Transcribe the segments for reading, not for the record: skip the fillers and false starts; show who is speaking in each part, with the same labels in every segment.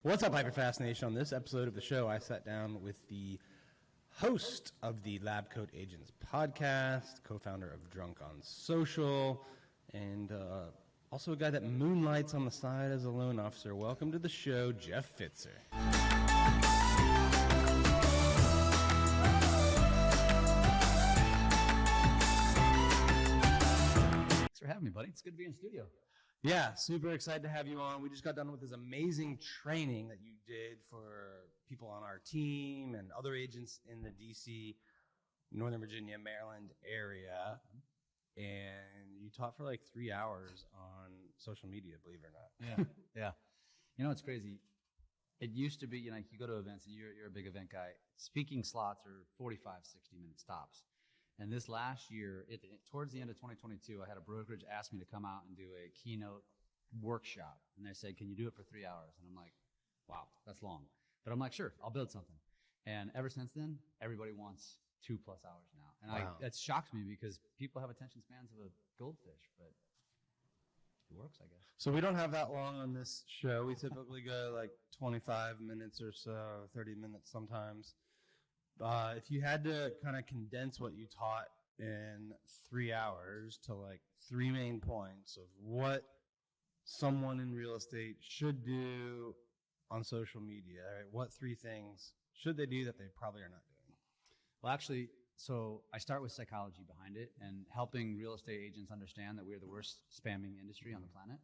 Speaker 1: What's up, HyperFast Nation? On this episode of the show, I sat down with the host of the Lab Coat Agents podcast, co-founder of Drunk on Social, and also a guy that moonlights on the side as a loan officer. Welcome to the show, Jeff Pfitzer.
Speaker 2: Thanks for having me, buddy. It's good to be in studio.
Speaker 1: Yeah, super excited to have you on. We just got done with this amazing training that you did for people on our team and other agents in the DC, Northern Virginia, Maryland area. And you taught for like 3 hours on social media, believe it or not.
Speaker 2: Yeah. You know, it's crazy. It used to be, you go to events and you're a big event guy. Speaking slots are 45, 60-minute stops. And this last year, towards the end of 2022, I had a brokerage ask me to come out and do a keynote workshop. And they said, can you do it for 3 hours? And I'm like, wow, that's long. But I'm like, sure, I'll build something. And ever since then, everybody wants 2+ hours now. And
Speaker 1: wow.
Speaker 2: That shocks me because people have attention spans of a goldfish, but it works, I guess.
Speaker 1: So we don't have that long on this show. We typically go like 25 minutes or so, 30 minutes sometimes. If you had to kind of condense what you taught in 3 hours to like 3 main points of what someone in real estate should do on social media, right? What 3 things should they do that they probably are not doing?
Speaker 2: Well, actually, so I start with psychology behind it and helping real estate agents understand that we're the worst spamming industry on the planet.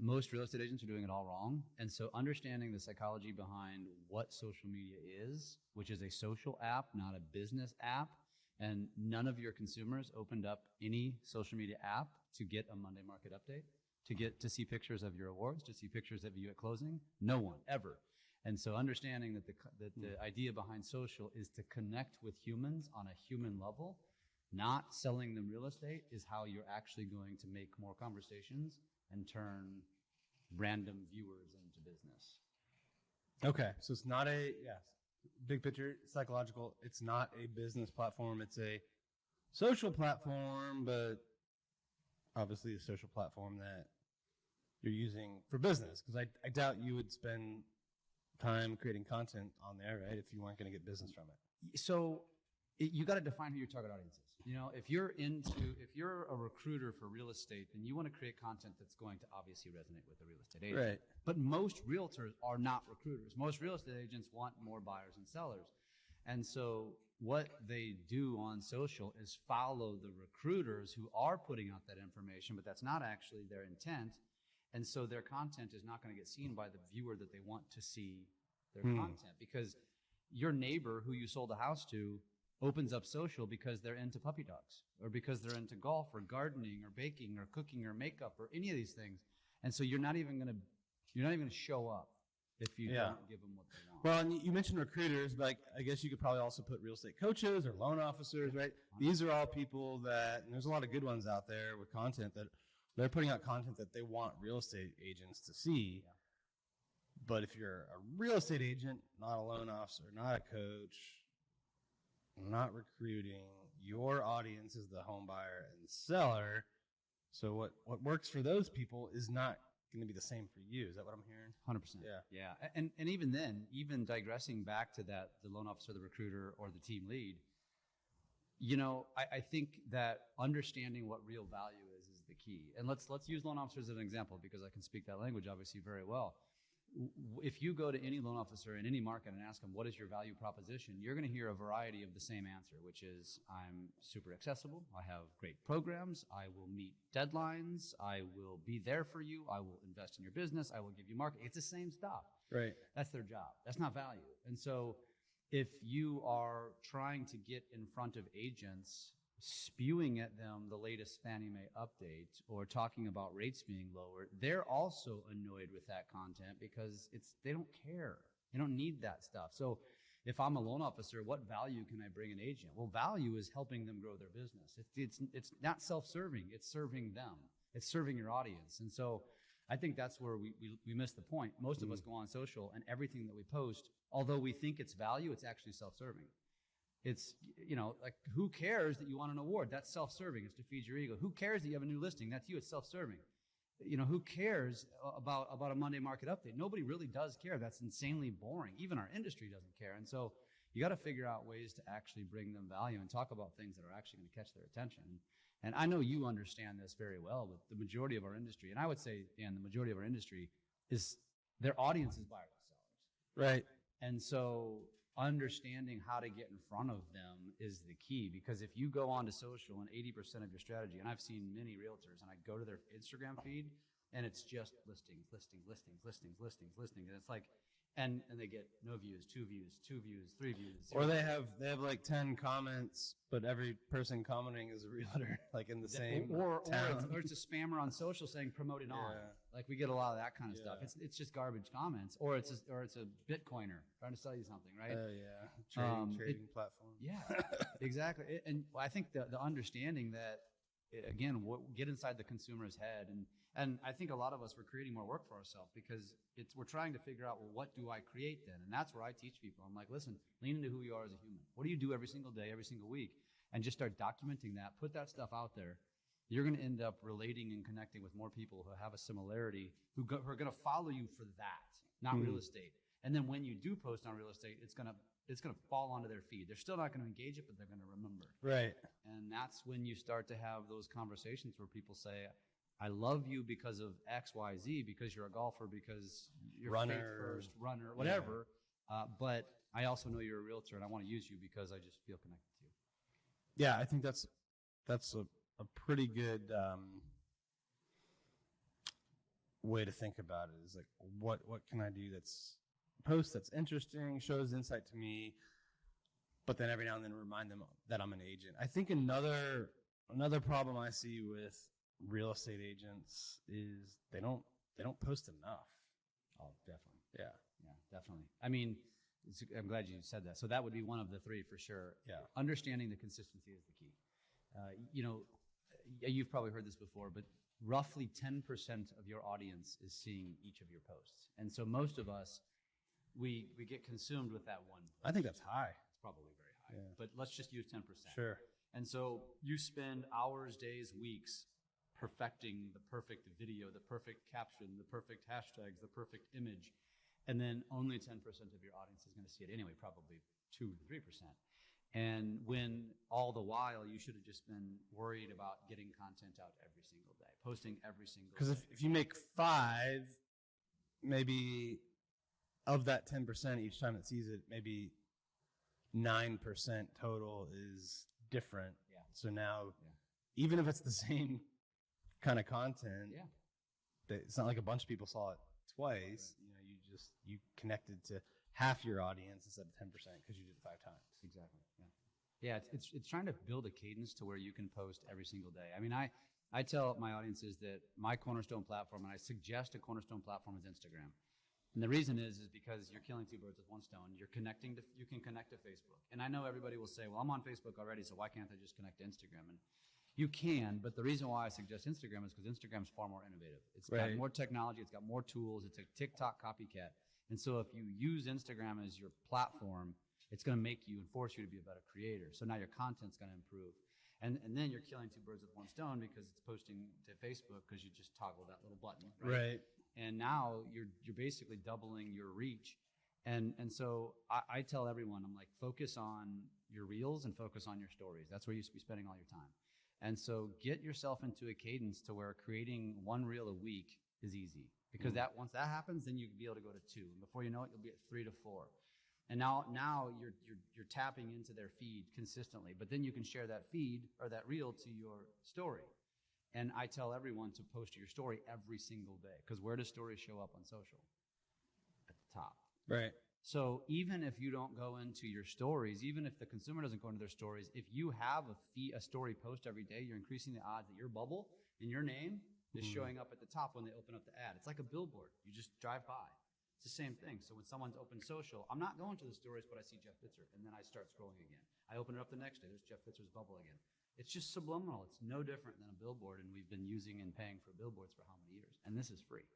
Speaker 2: Most real estate agents are doing it all wrong. And so understanding the psychology behind what social media is, which is a social app, not a business app. And none of your consumers opened up any social media app to get a Monday market update, to see pictures of your awards, to see pictures of you at closing. No one, ever. And so understanding that the idea behind social is to connect with humans on a human level, not selling them real estate, is how you're actually going to make more conversations and turn random viewers into business.
Speaker 1: Okay, so it's not big picture, psychological. It's not a business platform. It's a social platform, but obviously a social platform that you're using for business. Because I doubt you would spend time creating content on there, right, if you weren't going to get business from it.
Speaker 2: So you got to define who your target audience is. If you're a recruiter for real estate, then you want to create content that's going to obviously resonate with the real estate agent.
Speaker 1: Right.
Speaker 2: But most realtors are not recruiters. Most real estate agents want more buyers and sellers. And so what they do on social is follow the recruiters who are putting out that information, but that's not actually their intent. And so their content is not going to get seen by the viewer that they want to see their content, because your neighbor who you sold a house to opens up social because they're into puppy dogs or because they're into golf or gardening or baking or cooking or makeup or any of these things. And so you're not even going to show up if you don't give them what they want.
Speaker 1: Well, and you mentioned recruiters, but I guess you could probably also put real estate coaches or loan officers, right? These are all people that, and there's a lot of good ones out there with content that they're putting out content that they want real estate agents to see.
Speaker 2: Yeah.
Speaker 1: But if you're a real estate agent, not a loan officer, not a coach, not recruiting, your audience is the home buyer and seller. So what works for those people is not going to be the same for you. Is that what I'm hearing?
Speaker 2: 100%. Yeah. And even then, even digressing back to that, the loan officer, the recruiter, or the team lead, I think that understanding what real value is the key. And let's use loan officers as an example, because I can speak that language obviously very well. If you go to any loan officer in any market and ask them, what is your value proposition? You're going to hear a variety of the same answer, which is, I'm super accessible. I have great programs. I will meet deadlines. I will be there for you. I will invest in your business. I will give you market. It's the same stuff.
Speaker 1: Right.
Speaker 2: That's their job. That's not value. And so if you are trying to get in front of agents, spewing at them the latest Fannie Mae update or talking about rates being lowered, they're also annoyed with that content because they don't care. They don't need that stuff. So if I'm a loan officer, what value can I bring an agent? Well, value is helping them grow their business. It's not self-serving. It's serving them. It's serving your audience. And so I think that's where we miss the point. Most of us go on social, and everything that we post, although we think it's value, it's actually self-serving. It's, like, who cares that you won an award? That's self-serving. It's to feed your ego. Who cares that you have a new listing? That's you. It's self-serving. who cares about a Monday market update? Nobody really does care. That's insanely boring. Even our industry doesn't care. And so you got to figure out ways to actually bring them value and talk about things that are actually going to catch their attention. And I know you understand this very well, but the majority of our industry, and I would say, Dan, the majority of our industry is their audience is buyers and sellers.
Speaker 1: Right.
Speaker 2: And so understanding how to get in front of them is the key, because if you go onto social and 80% of your strategy, and I've seen many realtors, and I go to their Instagram feed and it's just listings, and it's like, and they get no views, 2 views, 2 views, 3 views.
Speaker 1: Or they have like 10 comments, but every person commenting is a realtor, like in the same town.
Speaker 2: Or it's a spammer on social saying promote it on. Like we get a lot of that kind of stuff. It's just garbage comments, or it's a Bitcoiner trying to sell you something, right?
Speaker 1: Oh trading platform.
Speaker 2: Yeah, exactly. And I think the understanding that, again, get inside the consumer's head, and I think a lot of us, we're creating more work for ourselves because we're trying to figure out, well, what do I create then? And that's where I teach people. I'm like, listen, lean into who you are as a human. What do you do every single day, every single week? And just start documenting that. Put that stuff out there. You're going to end up relating and connecting with more people who have a similarity, who are going to follow you for that, not real estate. And then when you do post on real estate, it's going to fall onto their feed. They're still not going to engage it, but they're going to remember.
Speaker 1: Right.
Speaker 2: And that's when you start to have those conversations where people say, I love you because of X, Y, Z, because you're a golfer, because you're first runner, whatever. Yeah. But I also know you're a realtor, and I want to use you because I just feel connected to you.
Speaker 1: Yeah, I think that's a pretty good way to think about it. Is like, what can I do that's interesting, shows insight to me, but then every now and then remind them that I'm an agent. I think another problem I see with real estate agents is they don't post enough.
Speaker 2: Oh, definitely.
Speaker 1: Yeah,
Speaker 2: definitely. I mean, I'm glad you said that. So that would be one of the 3 for sure.
Speaker 1: Yeah,
Speaker 2: understanding the consistency is the key. You've probably heard this before, but roughly 10% of your audience is seeing each of your posts, and so most of us, we get consumed with that one post.
Speaker 1: I think that's high.
Speaker 2: It's probably very high, but let's just use 10%.
Speaker 1: Sure.
Speaker 2: And so you spend hours, days, weeks perfecting the perfect video, the perfect caption, the perfect hashtags, the perfect image, and then only 10% of your audience is going to see it anyway, probably 2 to 3%. And when all the while you should have just been worried about getting content out every single day, posting every single day.
Speaker 1: Because if you make 5, maybe of that 10% each time it sees it, maybe 9% total is different.
Speaker 2: Yeah.
Speaker 1: So now, even if it's the same kind of content, it's not like a bunch of people saw it twice. Right. You connected to half your audience instead of 10% because you did it 5 times.
Speaker 2: Exactly. Yeah. It's trying to build a cadence to where you can post every single day. I mean, I tell my audiences that my cornerstone platform, and I suggest a cornerstone platform, is Instagram. And the reason is because you're killing 2 birds with 1 stone. You can connect to Facebook. And I know everybody will say, well, I'm on Facebook already, so why can't I just connect to Instagram? And you can, but the reason why I suggest Instagram is because Instagram is far more innovative. It's got more technology. It's got more tools. It's a TikTok copycat. And so if you use Instagram as your platform, it's going to make you and force you to be a better creator. So now your content's going to improve. And then you're killing 2 birds with 1 stone because it's posting to Facebook because you just toggle that little button. Right. And now you're basically doubling your reach. And so I tell everyone, I'm like, focus on your reels and focus on your stories. That's where you should be spending all your time. And so get yourself into a cadence to where creating 1 reel a week is easy, because once that happens, then you can be able to go to 2, and before you know it, you'll be at 3 to 4. And now you're tapping into their feed consistently, but then you can share that feed or that reel to your story. And I tell everyone to post your story every single day, because where does stories show up on social? At the top.
Speaker 1: Right.
Speaker 2: So even if you don't go into your stories, even if the consumer doesn't go into their stories, if you have a story post every day, you're increasing the odds that your bubble and your name is showing up at the top when they open up the ad. It's like a billboard. You just drive by. It's the same thing. So when someone's open social, I'm not going to the stories, but I see Jeff Pfitzer, and then I start scrolling again. I open it up the next day. There's Jeff Pfitzer's bubble again. It's just subliminal. It's no different than a billboard, and we've been using and paying for billboards for how many years? And this is free.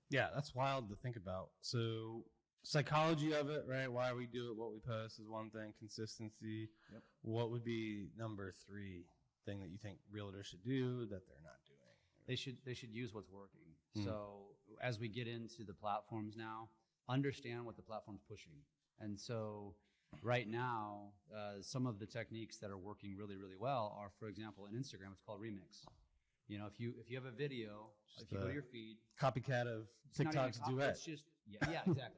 Speaker 1: Yeah, that's wild to think about. So psychology of it, right? Why we do it, what we post is one thing. Consistency. Yep. What would be number 3 thing that you think realtors should do that they're not doing?
Speaker 2: They should use what's working. So as we get into the platforms now, understand what the platform's pushing. And so right now, some of the techniques that are working really, really well are, for example, in Instagram, it's called remix. You know, if you have a video, if you go to your feed,
Speaker 1: copycat of TikTok's duet.
Speaker 2: It's just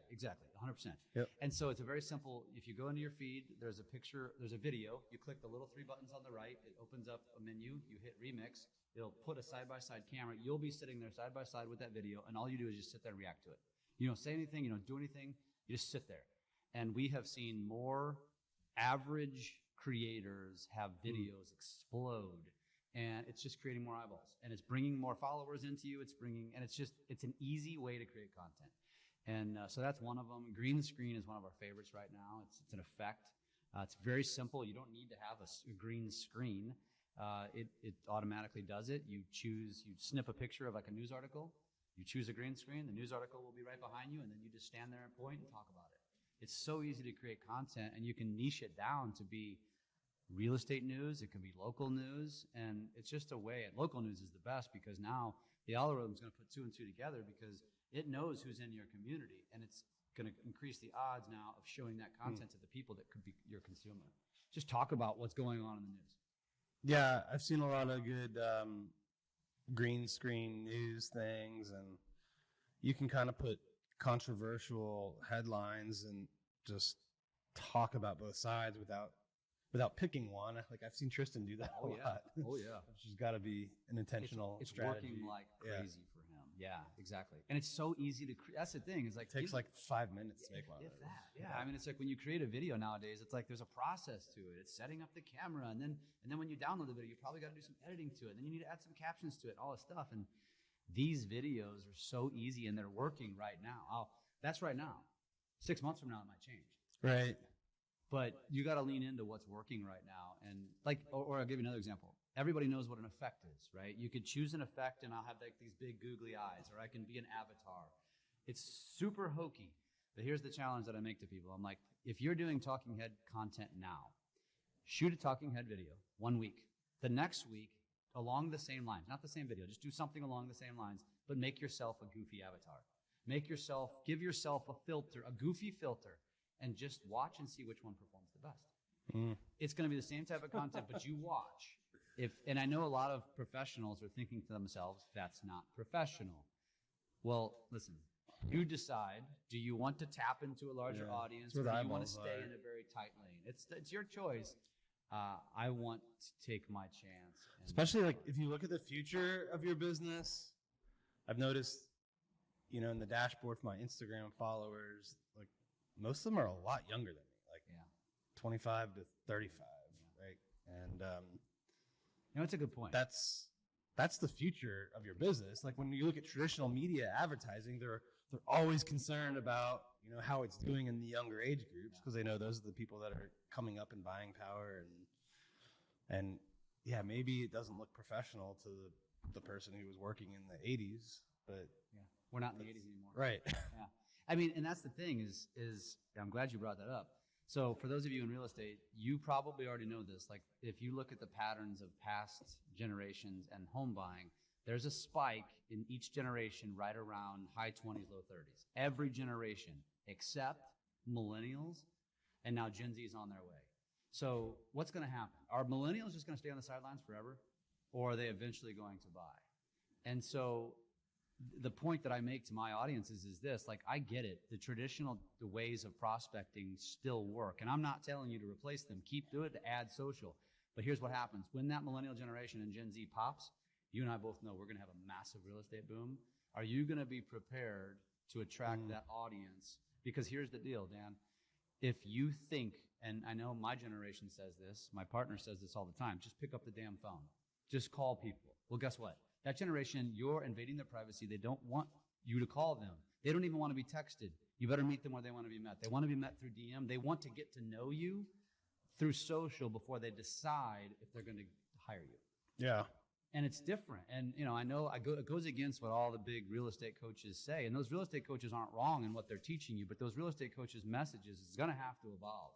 Speaker 2: exactly, 100%.
Speaker 1: Yep.
Speaker 2: And so it's a very simple. If you go into your feed, there's a picture, there's a video. You click the little 3 buttons on the right. It opens up a menu. You hit remix. It'll put a side-by-side camera. You'll be sitting there side by side with that video, and all you do is just sit there and react to it. You don't say anything. You don't do anything. You just sit there. And we have seen more average creators have videos explode. And it's just creating more eyeballs, and it's bringing more followers into you. It's an easy way to create content. And so that's one of them. Green screen is one of our favorites right now. It's an effect. It's very simple. You don't need to have a green screen. It automatically does it. You snip a picture of like a news article. You choose a green screen. The news article will be right behind you, and then you just stand there and point and talk about it. It's so easy to create content, and you can niche it down to be real estate news. It can be local news, and it's just a way. And local news is the best because now the algorithm is going to put 2 and 2 together because it knows who's in your community, and it's going to increase the odds now of showing that content to the people that could be your consumer. Just talk about what's going on in the news.
Speaker 1: Yeah, I've seen a lot of good green screen news things, and you can kind of put controversial headlines and just talk about both sides without picking one. Like I've seen Tristan do that a lot.
Speaker 2: Oh yeah.
Speaker 1: Which has got to be an intentional
Speaker 2: it's
Speaker 1: strategy.
Speaker 2: Working like crazy for him. Yeah, exactly. And it's so easy to that's the thing. Is like
Speaker 1: it takes like 5 minutes to make one.
Speaker 2: If that. Yeah. I mean, it's like when you create a video nowadays, it's like there's a process to it. It's setting up the camera, and then when you download the video, you probably got to do some editing to it. And then you need to add some captions to it, all this stuff. And these videos are so easy, and they're working right now. That's right now. 6 months from now, it might change.
Speaker 1: Right.
Speaker 2: But you got to lean into what's working right now. And like, or I'll give you another example. Everybody knows what an effect is, right? You could choose an effect and I'll have like these big googly eyes, or I can be an avatar. It's super hokey. But here's the challenge that I make to people. I'm like, if you're doing talking head content now, shoot a talking head video 1 week. The next week, along the same lines, not the same video, just do something along the same lines, but make yourself a goofy avatar. Give yourself a filter, a goofy filter, and just watch and see which one performs the best. It's going to be the same type of content, but you watch. And I know a lot of professionals are thinking to themselves, that's not professional. Well, listen, you decide, do you want to tap into a larger audience, or do you want to stay in a very tight lane? It's your choice. I want to take my chance.
Speaker 1: Especially like if you look at the future of your business, I've noticed, in the dashboard for my Instagram followers, like most of them are a lot younger than me, like 25 to 35, right? And
Speaker 2: it's a good point.
Speaker 1: That's the future of your business. Like when you look at traditional media advertising, they're always concerned about how it's doing in the younger age groups because they know those are the people that are coming up in buying power, and maybe it doesn't look professional to the person who was working in the 80s, but
Speaker 2: we're not in the 80s anymore,
Speaker 1: right?
Speaker 2: Yeah, I mean, and that's the thing is I'm glad you brought that up. So for those of you in real estate, you probably already know this. Like if you look at the patterns of past generations and home buying, there's a spike in each generation right around high 20s, low 30s. Every generation except millennials, and now Gen Z is on their way. So what's going to happen? Are millennials just going to stay on the sidelines forever, or are they eventually going to buy? And so the point that I make to my audiences is this, like, I get it. The traditional ways of prospecting still work. And I'm not telling you to replace them. Keep doing it to add social. But here's what happens. When that millennial generation and Gen Z pops, you and I both know we're going to have a massive real estate boom. Are you going to be prepared to attract that audience? Because here's the deal, Dan. If you think, and I know my generation says this, my partner says this all the time, just pick up the damn phone. Just call people. Well, guess what? That generation, you're invading their privacy. They don't want you to call them. They don't even want to be texted. You better meet them where they want to be met. They want to be met through DM. They want to get to know you through social before they decide if they're going to hire you.
Speaker 1: Yeah.
Speaker 2: And it's different. And, I know it goes against what all the big real estate coaches say. And those real estate coaches aren't wrong in what they're teaching you, but those real estate coaches' messages is going to have to evolve.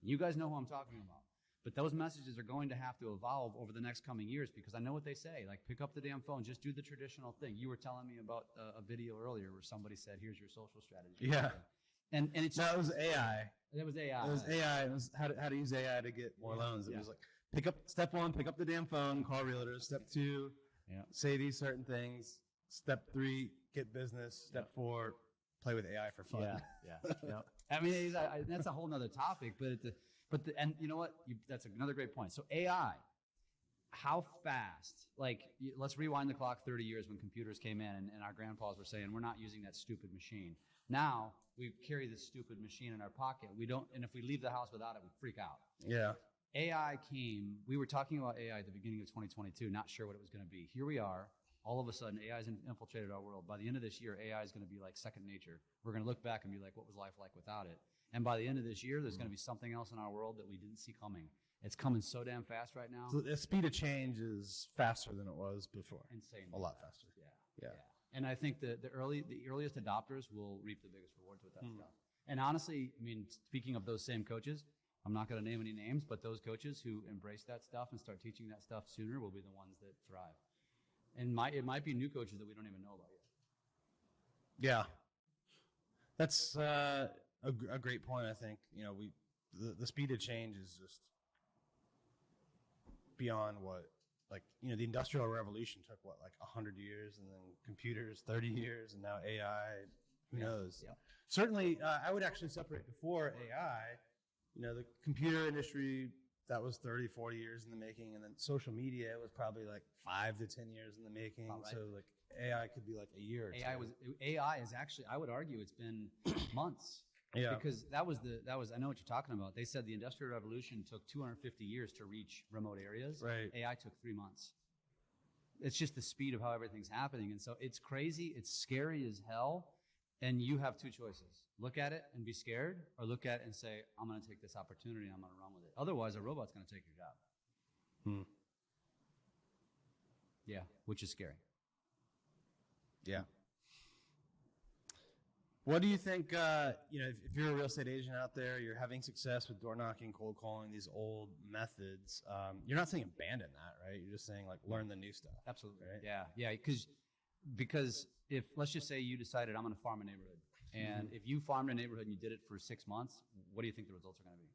Speaker 2: You guys know who I'm talking about. But those messages are going to have to evolve over the next coming years, because I know what they say. Like, pick up the damn phone. Just do the traditional thing. You were telling me about a video earlier where somebody said, here's your social strategy.
Speaker 1: Yeah.
Speaker 2: And it's
Speaker 1: No, it was AI.
Speaker 2: That was AI.
Speaker 1: It was AI. It was how to use AI to get more loans. It was like, step 1, pick up the damn phone, call realtors. Step 2, say these certain things. Step 3, get business. Step 4, play with AI for fun.
Speaker 2: Yeah. I mean, that's a whole nother topic, and you know what? That's another great point. So AI, how fast? Like, let's rewind the clock 30 years when computers came in, and our grandpas were saying, we're not using that stupid machine. Now we carry this stupid machine in our pocket. We don't, and if we leave the house without it, we freak out.
Speaker 1: Yeah.
Speaker 2: AI came. We were talking about AI at the beginning of 2022, not sure what it was going to be. Here we are. All of a sudden, AI has infiltrated our world. By the end of this year, AI is going to be like second nature. We're going to look back and be like, what was life like without it? And by the end of this year, there's going to be something else in our world that we didn't see coming. It's coming so damn fast right now.
Speaker 1: So the speed of change is faster than it was before.
Speaker 2: Insane.
Speaker 1: A lot faster. Yeah.
Speaker 2: And I think the earliest adopters will reap the biggest rewards with that stuff. And honestly, I mean, speaking of those same coaches, I'm not going to name any names, but those coaches who embrace that stuff and start teaching that stuff sooner will be the ones that thrive. And it might be new coaches that we don't even know about yet.
Speaker 1: Yeah. That's a great point, I think. You know, the speed of change is just beyond what, like, you know, the Industrial Revolution took, what, like 100 years, and then computers 30 years, and now AI, who knows?
Speaker 2: Yeah.
Speaker 1: Certainly, I would actually separate before AI, you know, the computer industry, that was 30, 40 years in the making, and then social media was probably like 5 to 10 years in the making.
Speaker 2: Right.
Speaker 1: So like AI could be like a year or two.
Speaker 2: AI is actually, I would argue it's been months.
Speaker 1: Yeah.
Speaker 2: Because that was I know what you're talking about. They said the Industrial Revolution took 250 years to reach remote areas.
Speaker 1: Right.
Speaker 2: AI took 3 months. It's just the speed of how everything's happening. And so it's crazy. It's scary as hell. And you have two choices. Look at it and be scared, or look at it and say, I'm going to take this opportunity and I'm going to run with it. Otherwise, a robot's going to take your job. Yeah, which is scary.
Speaker 1: Yeah. What do you think, you know, if you're a real estate agent out there, you're having success with door knocking, cold calling, these old methods, you're not saying abandon that, right? You're just saying, like, learn the new stuff.
Speaker 2: Absolutely.
Speaker 1: Right?
Speaker 2: Yeah, because if, let's just say you decided I'm going to farm a neighborhood, and if you farmed a neighborhood and you did it for 6 months, what do you think the results are going to be?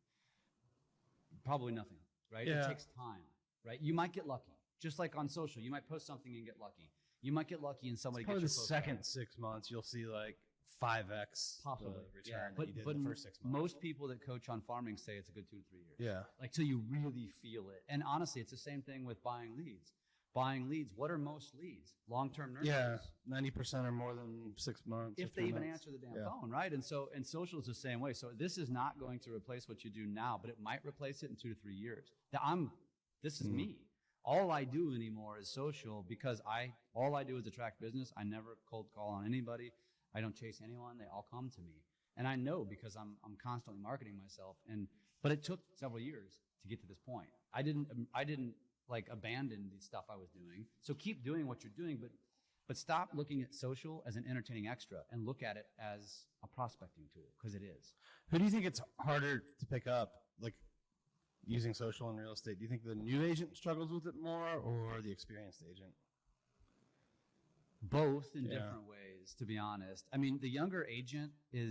Speaker 2: Probably nothing, right?
Speaker 1: Yeah.
Speaker 2: It takes time, right? You might get lucky. Just like on social, you might post something and get lucky. You might get lucky and somebody gets your
Speaker 1: Probably the
Speaker 2: post
Speaker 1: second
Speaker 2: out.
Speaker 1: 6 months, you'll see like 5x
Speaker 2: Possibly
Speaker 1: the return that you did
Speaker 2: but
Speaker 1: in the first 6 months.
Speaker 2: most people that coach on farming say it's a good 2 to 3 years.
Speaker 1: Yeah.
Speaker 2: Like, till you really feel it. And honestly, it's the same thing with buying leads. Buying leads. What are most leads? Long-term nurses.
Speaker 1: Yeah. 90% or more than 6 months.
Speaker 2: If they even answer the damn phone, right? And social is the same way. So this is not going to replace what you do now, but it might replace it in 2 to 3 years. This is me. All I do anymore is social, because all I do is attract business. I never cold call on anybody. I don't chase anyone. They all come to me. And I know, because I'm constantly marketing myself. But it took several years to get to this point. I didn't like abandon the stuff I was doing. So keep doing what you're doing, but stop looking at social as an entertaining extra and look at it as a prospecting tool, because it is.
Speaker 1: Who do you think it's harder to pick up, like, using social in real estate? Do you think the new agent struggles with it more, or the experienced agent?
Speaker 2: Both in different ways, to be honest. I mean, the younger agent they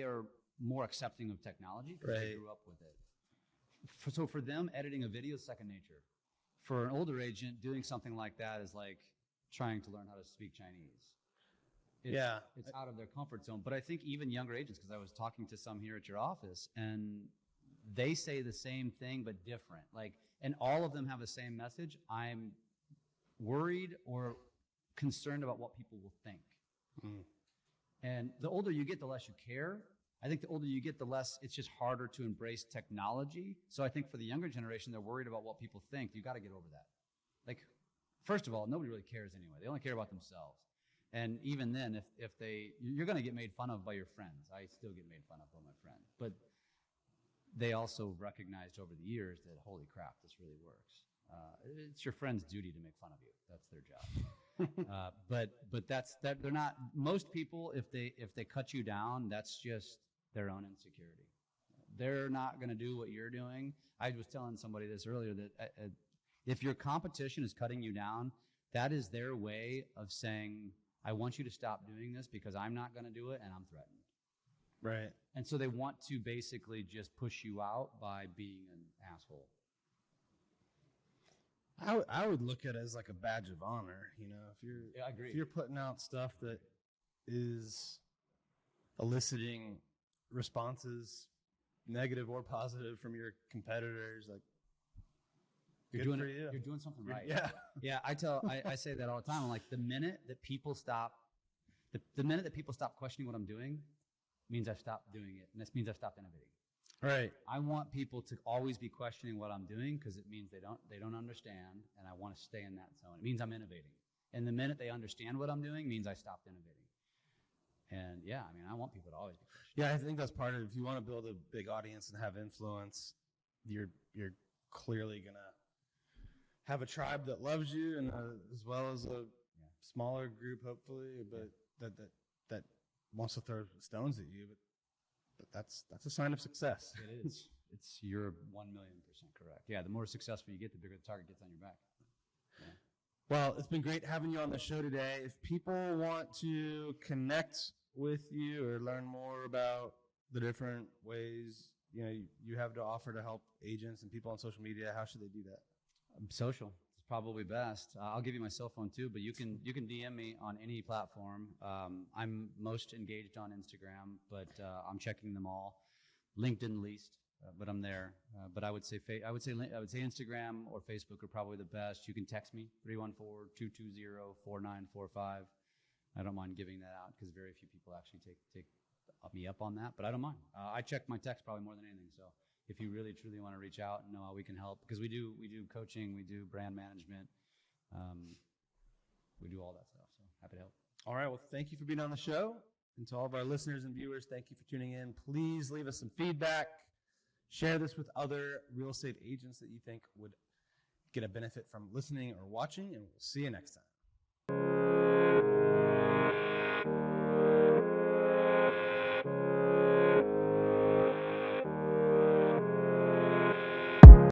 Speaker 2: are more accepting of technology because they grew up with it. So for them, editing a video is second nature. For an older agent, doing something like that is like trying to learn how to speak Chinese. It's out of their comfort zone. But I think even younger agents, because I was talking to some here at your office, and they say the same thing but different. Like, and all of them have the same message. I'm worried or concerned about what people will think. And the older you get, the less you care. I think the older you get, the less it's just harder to embrace technology. So I think for the younger generation, they're worried about what people think. You got to get over that. Like, first of all, nobody really cares anyway. They only care about themselves. And even then, if you're going to get made fun of by your friends. I still get made fun of by my friends. But they also recognized over the years that, holy crap, this really works. It's your friend's duty to make fun of you. That's their job. But they're not. Most people, if they cut you down, that's just their own insecurity. they're not going to do what you're doing. I was telling somebody this earlier that if your competition is cutting you down, that is their way of saying, I want you to stop doing this because I'm not going to do it and I'm threatened.
Speaker 1: Right.
Speaker 2: And so they want to basically just push you out by being an asshole.
Speaker 1: I would look at it as like a badge of honor, you know,
Speaker 2: I agree.
Speaker 1: If you're putting out stuff that is eliciting responses, negative or positive, from your competitors, like,
Speaker 2: You're
Speaker 1: good
Speaker 2: doing
Speaker 1: for
Speaker 2: it,
Speaker 1: you.
Speaker 2: You're doing something right.
Speaker 1: Yeah.
Speaker 2: Yeah, I say that all the time. I'm like, the minute that people stop questioning what I'm doing means I've stopped doing it. And this means I've stopped innovating.
Speaker 1: Right.
Speaker 2: I want people to always be questioning what I'm doing because it means they don't understand, and I want to stay in that zone. It means I'm innovating. And the minute they understand what I'm doing means I stopped innovating. And yeah, I mean, I want people to always be questioning.
Speaker 1: Yeah, I think that's part of it. If you want to build a big audience and have influence, you're clearly gonna have a tribe that loves you, and as well as a smaller group, hopefully, but that wants to throw stones at you. But that's a sign of success.
Speaker 2: It is. You're 1,000,000% correct. Yeah, the more successful you get, the bigger the target gets on your back. Yeah.
Speaker 1: Well, it's been great having you on the show today. If people want to connect with you or learn more about the different ways you have to offer to help agents and people on social media, how should they do that?
Speaker 2: Social is probably best. I'll give you my cell phone too, but you can DM me on any platform. I'm most engaged on Instagram, but I'm checking them all. LinkedIn least, but I'm there. But I would say Instagram or Facebook are probably the best. You can text me 314-220-4945. I don't mind giving that out because very few people actually take me up on that, but I don't mind. I check my text probably more than anything. So if you really truly want to reach out and know how we can help, because we do coaching, we do brand management, we do all that stuff. So happy to help.
Speaker 1: All right. Well, thank you for being on the show. And to all of our listeners and viewers, thank you for tuning in. Please leave us some feedback. Share this with other real estate agents that you think would get a benefit from listening or watching, and we'll see you next time.